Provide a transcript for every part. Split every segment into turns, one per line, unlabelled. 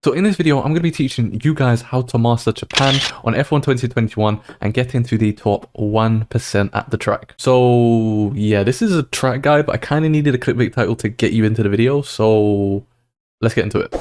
So in this video, I'm going to be teaching you guys how to master Japan on F1 2021 and get into the top 1% at the track. So yeah, this is a track guide, but I kind of needed a clickbait title to get you into the video. So let's get into it.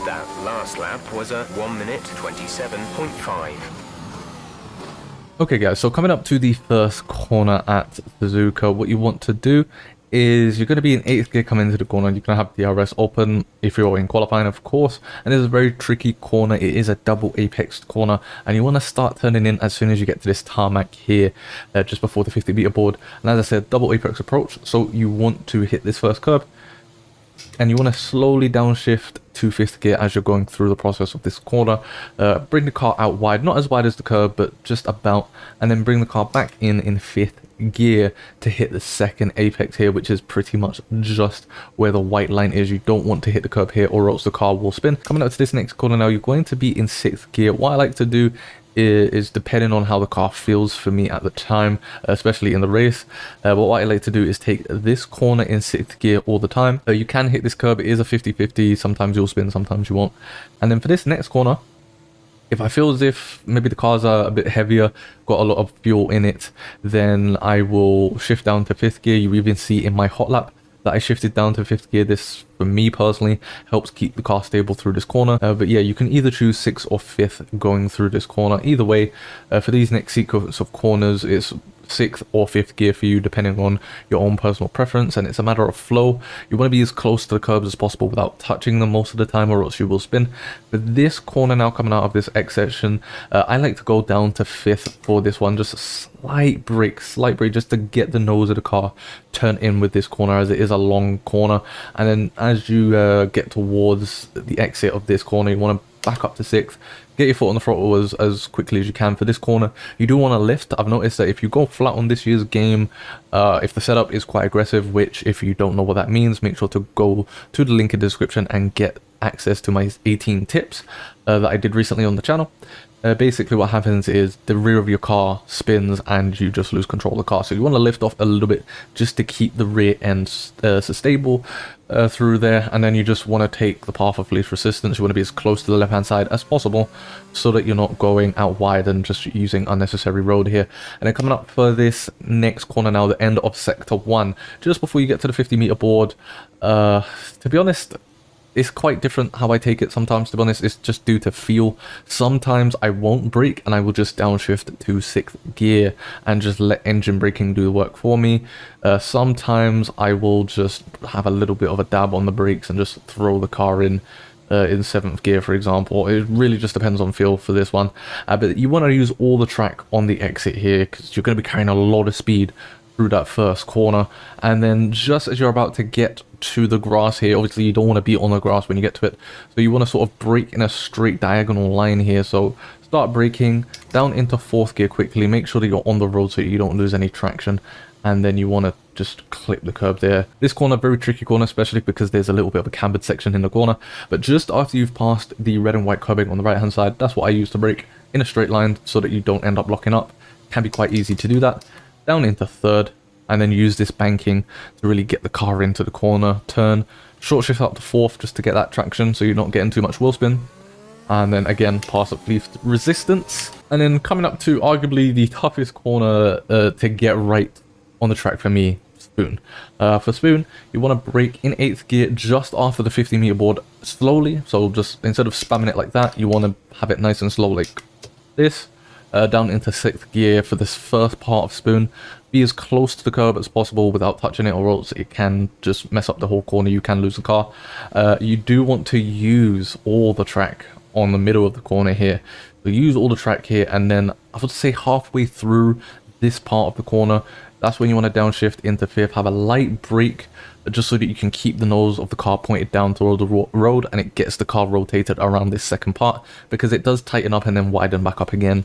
That last lap was a 1 minute 27.5.
Okay guys, so coming up to the first corner at Suzuka, what you want to do is you're going to be in 8th gear coming into the corner. You're going to have the DRS open if you're in qualifying, of course, and it's a very tricky corner. It is a double apex corner, and you want to start turning in as soon as you get to this tarmac here, just before the 50-meter board. And as I said, double apex approach, so you want to hit this first curb, and you want to slowly downshift to 5th gear as you're going through the process of this corner. Bring the car out wide, not as wide as the curb, but just about, and then bring the car back in 5th gear to hit the second apex here, which is pretty much just where the white line is. You don't want to hit the curb here or else the car will spin. Coming up to this next corner now, you're going to be in 6th gear. What I like to do is depending on how the car feels for me at the time, especially in the race, but what I like to do is take this corner in 6th gear all the time. You can hit this curb, it is a 50-50, sometimes you'll spin, sometimes you won't. And then for this next corner, if I feel as if maybe the cars are a bit heavier, got a lot of fuel in it, then I will shift down to 5th gear. You even see in my Hotlap that I shifted down to 5th gear. This, for me personally, helps keep the car stable through this corner. But yeah, you can either choose 6th or 5th going through this corner. Either way, for these next sequence of corners, it's 6th or 5th gear for you, depending on your own personal preference, and it's a matter of flow. You want to be as close to the curbs as possible without touching them most of the time, or else you will spin. For this corner now, coming out of this X section, I like to go down to 5th for this one, just a slight brake just to get the nose of the car turn in with this corner, as it is a long corner. And then as you get towards the exit of this corner, you want to back up to 6th, get your foot on the throttle as quickly as you can. For this corner, you do want to lift. I've noticed that if you go flat on this year's game, if the setup is quite aggressive, which if you don't know what that means, make sure to go to the link in the description and get access to my 18 tips that I did recently on the channel. Basically what happens is the rear of your car spins and you just lose control of the car, so you want to lift off a little bit just to keep the rear end stable through there. And then you just want to take the path of least resistance. You want to be as close to the left hand side as possible so that you're not going out wide and just using unnecessary road here. And then coming up for this next corner now, the end of sector 1, just before you get to the 50-meter board, to be honest, it's quite different how I take it sometimes. To be honest, it's just due to feel. Sometimes I won't brake and I will just downshift to 6th gear and just let engine braking do the work for me. Sometimes I will just have a little bit of a dab on the brakes and just throw the car in 7th gear, for example. It really just depends on feel for this one. But you want to use all the track on the exit here, because you're going to be carrying a lot of speed through that first corner. And then just as you're about to get to the grass here, obviously you don't want to be on the grass when you get to it, so you want to sort of brake in a straight diagonal line here. So start braking down into 4th gear quickly, make sure that you're on the road so you don't lose any traction, and then you want to just clip the curb there. This corner, very tricky corner, especially because there's a little bit of a cambered section in the corner, but just after you've passed the red and white curbing on the right hand side, that's what I use to brake in a straight line so that you don't end up locking up. Can be quite easy to do that. Down into third, and then use this banking to really get the car into the corner, turn, short shift up to fourth just to get that traction so you're not getting too much wheel spin. And then again, pass up leaf resistance. And then coming up to arguably the toughest corner to get right on the track for me, Spoon. For Spoon, you want to brake in 8th gear just after the 50 meter board slowly. So just instead of spamming it like that, you want to have it nice and slow like this. Down into 6th gear for this first part of Spoon. Be as close to the curb as possible without touching it, or else it can just mess up the whole corner. You can lose the car. You do want to use all the track on the middle of the corner here. So use all the track here, and then I would say halfway through this part of the corner, that's when you want to downshift into 5th, have a light brake just so that you can keep the nose of the car pointed down toward the road, and it gets the car rotated around this second part, because it does tighten up and then widen back up again.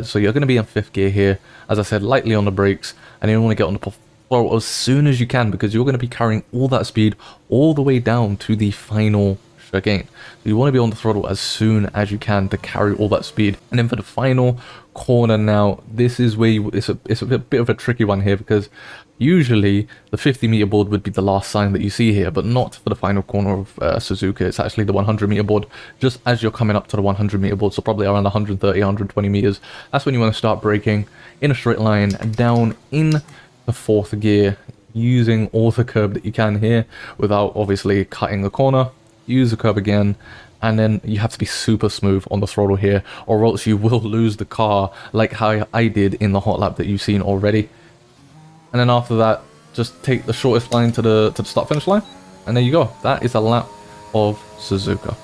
So you're going to be in 5th gear here, as I said, lightly on the brakes, and you want to get on the throttle as soon as you can, because you're going to be carrying all that speed all the way down to the final chicane. So you want to be on the throttle as soon as you can to carry all that speed. And then for the final corner now, this is where it's a bit of a tricky one here, because usually the 50 meter board would be the last sign that you see here, but not for the final corner of Suzuka. It's actually the 100 meter board just as you're coming up to the 100 meter board, so probably around 130 120 meters. That's when you want to start braking in a straight line down in the 4th gear, using all the curb that you can here without obviously cutting the corner. Use the curb again, and then you have to be super smooth on the throttle here, or else you will lose the car like how I did in the hot lap that you've seen already. And then after that, just take the shortest line to the start finish line, and there you go. That is a lap of Suzuka.